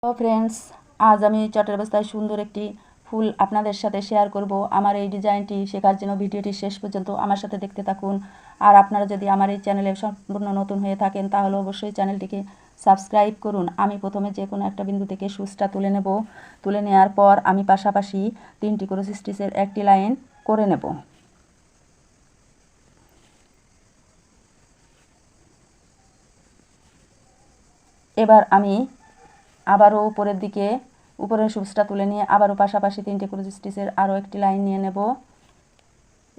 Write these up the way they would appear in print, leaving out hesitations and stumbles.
তো ফ্রেন্ডস, আজ আমি চটের বস্তায় সুন্দর একটি ফুল আপনাদের সাথে শেয়ার করব। আমার এই ডিজাইনটি শেখার জন্য ভিডিওটি শেষ পর্যন্ত আমার সাথে দেখতে থাকুন। আর আপনারা যদি আমার এই চ্যানেলে সম্পূর্ণ নতুন হয়ে থাকেন তাহলে অবশ্যই চ্যানেলটিকে সাবস্ক্রাইব করুন। আমি প্রথমে যে কোনো একটা বিন্দু থেকে সুচটা তুলে নেব। তুলে নেওয়ার পর আমি পাশাপাশি 3টি ক্রস স্টিচের একটি লাইন করে নেব। এবার আমি আবারও উপরের সুচটা তুলে নিয়ে আবারও পাশাপাশি 3টে ক্রস স্টিচের আরও একটি লাইন নিয়ে নেব।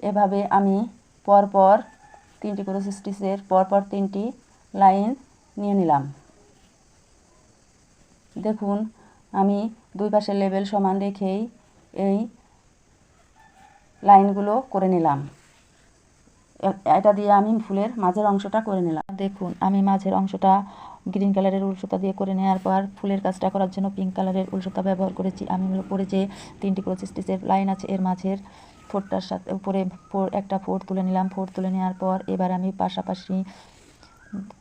এভাবে আমি পরপর 3টি ক্রস স্টিচের পরপর 3টি লাইন নিয়ে নিলাম। দেখুন, আমি দুই পাশের লেভেল সমান রেখেই এই লাইনগুলো করে নিলাম। এটা দিয়ে আমি ফুলের মাঝের অংশটা করে নিলাম। দেখুন, আমি মাঝের অংশটা গ্রিন কালারের উল সুতা দিয়ে করে নেওয়ার পর ফুলের কাজটা করার জন্য পিঙ্ক কালারের উল সুতা ব্যবহার করেছি। আমি উপরে যে 3টি ক্রস স্টিচের লাইন আছে এর মাঝের ফোরটার সাথে উপরে একটা ফোর তুলে নিলাম। ফোর তুলে নেওয়ার পর এবার আমি পাশাপাশি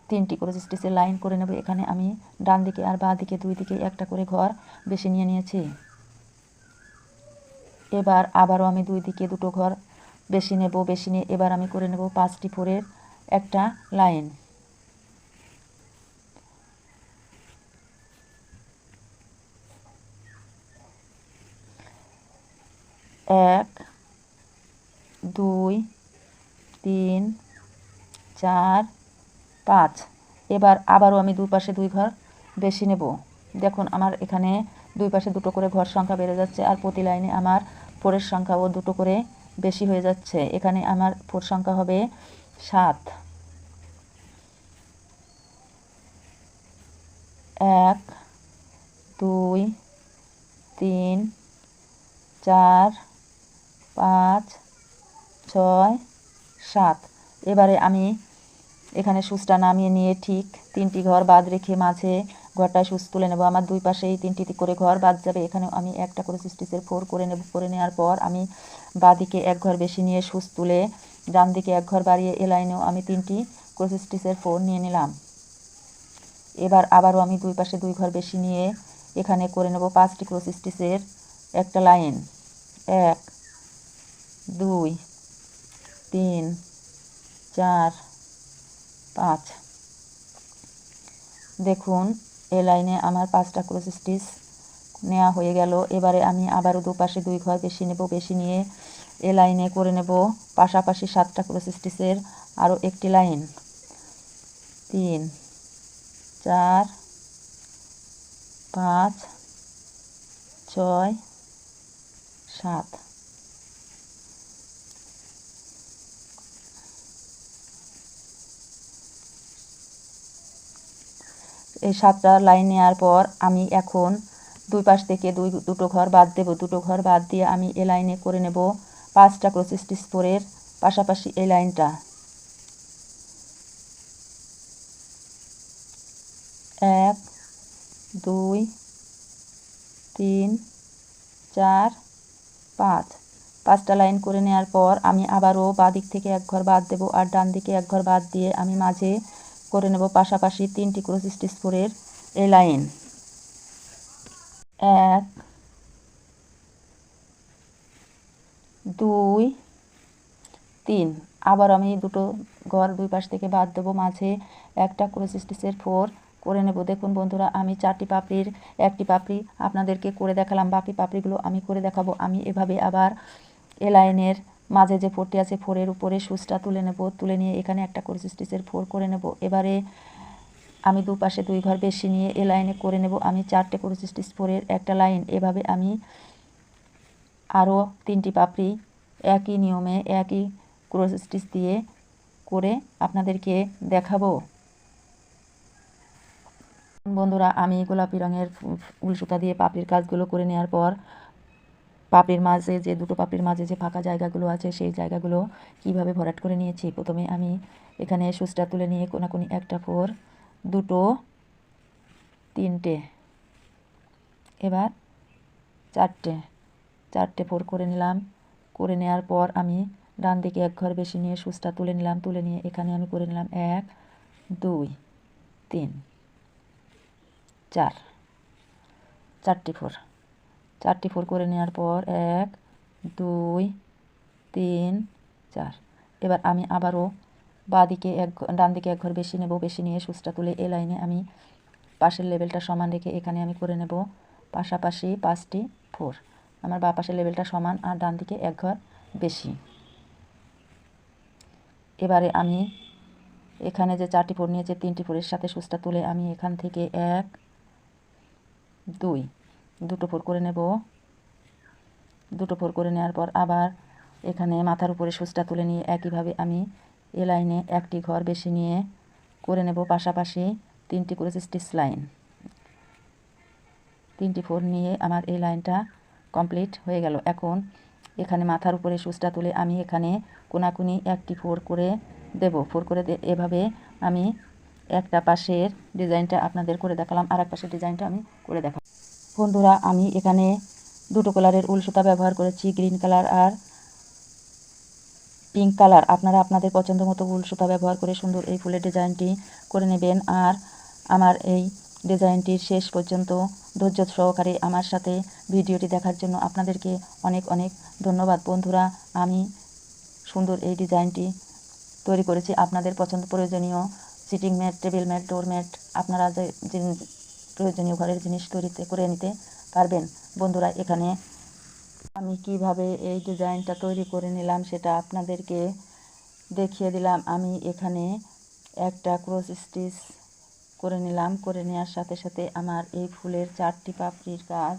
3টি ক্রস স্টিচের লাইন করে নেব। এখানে আমি ডান দিকে আর বাঁ দিকে দুই দিকে একটা করে ঘর বেশি নিয়ে নিয়েছি। এবার আবারও আমি দুই দিকে দুটো ঘর বেশি নেব। বেশি নিয়ে এবার আমি করে নেব 5টি ফোরের একটা লাইন। এক, 2, 3, 4, 5। এবার আবারও আমি দুই পাশে দুই ঘর বেশি নেব। দেখুন, আমার এখানে দুই পাশে দুটো করে ঘর সংখ্যা বেড়ে যাচ্ছে আর প্রতি লাইনে আমার ফোরের সংখ্যাও দুটো করে বেশি হয়ে যাচ্ছে। এখানে আমার ফোর সংখ্যা হবে 7। 1, 2, 3, 4, 5, 6, 7। এবারে আমি এখানে সুচটা নামিয়ে নিয়ে ঠিক 3টি ঘর বাদ রেখে মাঝে ঘরটায় সুচ তুলে নেব। আমার দুই পাশেই 3টি করে ঘর বাদ যাবে। এখানেও আমি একটা করে স্টিচের 4 করে নেব। করে নেওয়ার পর আমি বাঁ দিকে এক ঘর বেশি নিয়ে সুচ তুলে ডান দিকে এক ঘর বাড়িয়ে এ লাইনেও আমি 3টি ক্রস স্টিচের 4 নিয়ে নিলাম। এবার আবারও আমি দুই পাশে দুই ঘর বেশি নিয়ে এখানে করে নেব 5টি ক্রস স্টিচের একটা লাইন। 1, 2, 3, 4, 5। দেখুন, এই লাইনে আমার 5টা ক্রস স্টিচ নেওয়া হয়ে গেল। এবারে আমি আবারও দুপাশে দুই ঘর বেশি নেব। বেশি নিয়ে এ লাইনে করে নেব পাশাপাশি 7টা ক্রস স্টিচের আরও একটি লাইন। 3, 4, 5, 6, 7। এই 7টা লাইন নেওয়ার পর আমি এখন দুই পাশ থেকে দুটো ঘর বাদ দেব। দুটো ঘর বাদ দিয়ে আমি এ লাইনে করে নেব 5টা ক্রস স্টিচ ফোরের পাশাপাশি এই লাইনটা। 1, 2, 3, 4, 5। 5টা লাইন করে নেওয়ার পর আমি আবারও বাঁ দিক থেকে এক ঘর বাদ দেব আর ডান দিকে এক ঘর বাদ দিয়ে আমি মাঝে করে নেব পাশাপাশি 3টি ক্রস স্টিচ ফোরের এই লাইন। 1, 2, 3। আবার আমি দুটো ঘর দুই পাশ থেকে বাদ দেবো, মাঝে একটা ক্রস স্টিচের 4 করে নেব। দেখুন বন্ধুরা, আমি 4টি পাপড়ির একটি পাপড়ি আপনাদেরকে করে দেখালাম, বাকি পাপড়িগুলো আমি করে দেখাবো। আমি এভাবে আবার এ লাইনের মাঝে যে 4টি আছে 4-এর উপরে সুচটা তুলে নেব। তুলে নিয়ে এখানে একটা ক্রস স্টিচের 4 করে নেব। এবারে আমি দুপাশে দুই ঘর বেশি নিয়ে এ লাইনে করে নেব আমি 4টে ক্রস স্টিচ 4-এর একটা লাইন। এভাবে আমি আরও 3টি পাপড়ি একই নিয়মে একই ক্রস স্টিচ দিয়ে করে আপনাদেরকে দেখাবো। বন্ধুরা, আমি গোলাপি রঙের উল সুতা দিয়ে পাপড়ির কাজগুলো করে নেওয়ার পর পাপড়ির মাঝে যে দুটো পাপড়ির মাঝে যে ফাঁকা জায়গাগুলো আছে সেই জায়গাগুলো কিভাবে ভরাট করে নিয়েছি। প্রথমে আমি এখানে সুচটা তুলে নিয়ে কোনাকুনি একটা 4, দুটো, 3টে, এবার 4টে 4 করে নিলাম। করে নেওয়ার পর আমি ডান দিকে এক ঘর বেশি নিয়ে সুচটা তুলে নিলাম। তুলে নিয়ে এখানে আমি করে নিলাম 1, 2, 3, 4। 4টি ফোর করে নেওয়ার পর 1 2 3 4। এবার আমি আবারও বাঁদিকে ডান দিকে এক ঘর বেশি নেব, বেশি নিয়ে সুচটা তুলে এই লাইনে আমি পাশের লেভেলটা সমান রেখে এখানে আমি করে নেব পাশাপাশি 5টি ফোর। আমার বাঁ পাশের লেভেলটা সমান আর ডান দিকে এক ঘর বেশি। এবারে আমি এখানে যে 4টি ফোর নিয়েছে 3টি ফোরের সাথে সুচটা তুলে আমি এখান থেকে 1 2 দুটো ফোর করে নেব। দুটো ফোর করে নেওয়ার পর আবার এখানে মাথার উপরে সুচটা তুলে নিয়ে একইভাবে আমি এ লাইনে একটি ঘর বেশি নিয়ে করে নেব পাশাপাশি 3টি করেছি স্টিচ লাইন। 3টি ফোর নিয়ে আমার এই লাইনটা কমপ্লিট হয়ে গেল। এখন এখানে মাথার উপরে সুচটা তুলে আমি এখানে কোনাকুনি একটি ফোর করে দেব। ফোর করে এভাবে আমি একটা পাশের ডিজাইনটা আপনাদের করে দেখালাম, আর এক পাশের ডিজাইনটা আমি করে দেখালাম। বন্ধুরা, আমি এখানে দুটো কালারের উল সুতা ব্যবহার করেছি, গ্রিন কালার আর পিঙ্ক কালার। আপনারা আপনাদের পছন্দ মতো উল সুতা ব্যবহার করে সুন্দর এই ফুলের ডিজাইনটি করে নেবেন। আর আমার এই ডিজাইনটির শেষ পর্যন্ত ধৈর্য সহকারে আমার সাথে ভিডিওটি দেখার জন্য আপনাদেরকে অনেক অনেক ধন্যবাদ। বন্ধুরা, আমি সুন্দর এই ডিজাইনটি তৈরি করেছি। আপনাদের পছন্দ প্রয়োজনীয় সিটিং ম্যাট, টেবিল ম্যাট, ডোর ম্যাট আপনারা যে প্রয়োজনীয় ঘরের জিনিস তৈরিতে করে নিতে পারবেন। বন্ধুরা, এখানে আমি কিভাবে এই ডিজাইনটা তৈরি করে নিলাম সেটা আপনাদেরকে দেখিয়ে দিলাম। আমি এখানে একটা ক্রস স্টিচ করে নিলাম। করে নেওয়ার সাথে সাথে আমার এই ফুলের 4টি পাপড়ির কাজ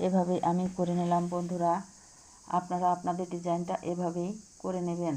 এভাবে আমি করে নিলাম। বন্ধুরা, আপনারা আপনাদের ডিজাইনটা এভাবেই করে নেবেন।